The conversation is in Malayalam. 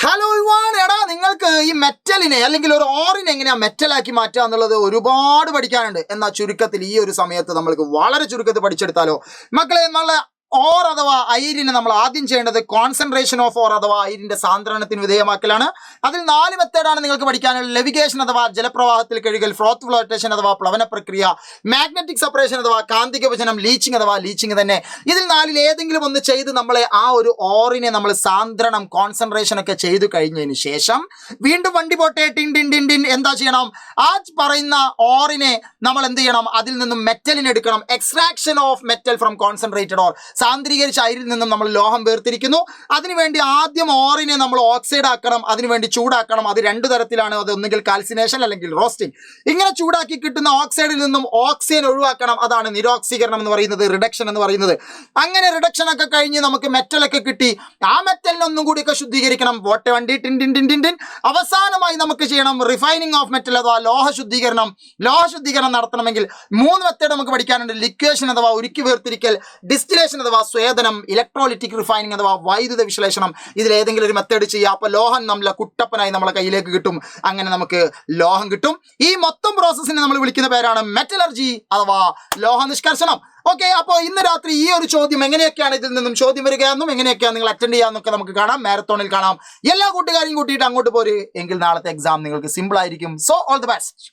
ഹലോ ഇവാൻ, എടാ നിങ്ങൾക്ക് ഈ മെറ്റലിനെ അല്ലെങ്കിൽ ഒരു ഓറിനെ എങ്ങനെയാ മെറ്റലാക്കി മാറ്റുക എന്നുള്ളത് ഒരുപാട് പഠിക്കാനുണ്ട്. എന്നാൽ ചുരുക്കത്തിൽ ഈ ഒരു സമയത്ത് നമ്മൾക്ക് വളരെ ചുരുക്കത്തിൽ പഠിച്ചെടുത്താലോ മക്കളെ. നല്ല ഓർ അഥവാ അയിരിനെ നമ്മൾ ആദ്യം ചെയ്യേണ്ടത് കോൺസെൻട്രേഷൻ ഓഫ് ഓർ അഥവാ അയിരിന്റെ സാന്ദ്രണത്തിന് വിധേയമാക്കലാണ്. അതിൽ 4 മെത്തേഡാണ് നിങ്ങൾക്ക് പഠിക്കാനുള്ളത്. ലെവിഗേഷൻ അഥവാ ജലപ്രവാഹത്തിൽ കഴുകൽ, ഫ്രോത്ത് ഫ്ലോട്ടേഷൻ അഥവാ പ്ലവന പ്രക്രിയ, മാഗ്നറ്റിക് സെപ്പറേഷൻ അഥവാ കാന്തിക വിഭജനം, ലീച്ചിങ് അഥവാ ലീച്ചിങ് തന്നെ. ഇതിൽ 4 ഏതെങ്കിലും ഒന്ന് ചെയ്ത് നമ്മളെ ആ ഒരു ഓറിനെ നമ്മൾ സാന്ദ്രണം കോൺസെൻട്രേഷൻ ഒക്കെ ചെയ്തു കഴിഞ്ഞതിന് ശേഷം വീണ്ടും വണ്ടി പോട്ടെ ടിൻ ടിൻ ടിൻ ടിൻ എന്താ ചെയ്യണം? ആ പറയുന്ന ഓറിനെ നമ്മൾ എന്ത് ചെയ്യണം? അതിൽ നിന്നും മെറ്റലിന് എടുക്കണം. Extraction of metal from concentrated ore. സാന്ദ്രീകരിച്ച അയിരിൽ നിന്നും നമ്മൾ ലോഹം വേർതിരിക്കുന്നു. അതിനുവേണ്ടി ആദ്യം ഓറിനെ നമ്മൾ ഓക്സൈഡ് ആക്കണം, അതിനുവേണ്ടി ചൂടാക്കണം. അത് 2 തരത്തിലാണ്. അത് ഒന്നുകിൽ കാൽസിനേഷൻ അല്ലെങ്കിൽ റോസ്റ്റിംഗ്. ഇങ്ങനെ ചൂടാക്കി കിട്ടുന്ന ഓക്സൈഡിൽ നിന്നും ഓക്സിജൻ ഒഴിവാക്കണം. അതാണ് നിരോക്സീകരണം എന്ന് പറയുന്നത്, റിഡക്ഷൻ എന്ന് പറയുന്നത്. അങ്ങനെ റിഡക്ഷൻ ഒക്കെ കഴിഞ്ഞ് നമുക്ക് മെറ്റലൊക്കെ കിട്ടി. ആ മെറ്റലിനെ ഒന്നും കൂടിയൊക്കെ ശുദ്ധീകരിക്കണം. പോട്ടെ വണ്ടി tin tin tin tin tin. അവസാനമായി നമുക്ക് ചെയ്യണം റിഫൈനിങ് ഓഫ് മെറ്റൽ അഥവാ ലോഹ ശുദ്ധീകരണം. ലോഹ ശുദ്ധീകരണം നടത്തണമെങ്കിൽ 3 മെത്തേഡ് നമുക്ക് പഠിക്കാനുണ്ട്. ലിക്വേഷൻ അഥവാ ഉരുക്കി വേർതിരിക്കൽ, ഡിസ്റ്റിലേഷൻ അഥവാ സ്വേദനം, ഇലക്ട്രോലിറ്റിക് റിഫൈനിങ് അഥവാ വൈദ്യുത വിശ്ലേഷണം. ഇതിൽ ഏതെങ്കിലും ഒരു മെത്തേഡ് ചെയ്യുക. അപ്പോൾ ലോഹം നമ്മളെ കുട്ടപ്പനായി നമ്മളെ കയ്യിലേക്ക് കിട്ടും. അങ്ങനെ നമുക്ക് ലോഹം കിട്ടും. ഈ മൊത്തം പ്രോസസ്സിനെ നമ്മൾ വിളിക്കുന്ന പേരാണ് മെറ്റലർജി അഥവാ ലോഹ നിഷ്കർഷണം. ഓക്കെ, അപ്പോൾ ഇന്ന് രാത്രി ഈ ഒരു ചോദ്യം എങ്ങനെയൊക്കെയാണ് ഇതിൽ നിന്നും ചോദ്യം വരികയെന്നും എങ്ങനെയൊക്കെയാണ് നിങ്ങൾ അറ്റൻഡ് ചെയ്യാന്നൊക്കെ നമുക്ക് കാണാം. മാരത്തോണിൽ കാണാം. എല്ലാ കൂട്ടുകാരെയും കൂട്ടിയിട്ട് അങ്ങോട്ട് പോര്. എങ്കിൽ നാളത്തെ എക്സാം നിങ്ങൾക്ക് സിമ്പിൾ ആയിരിക്കും. So all the best.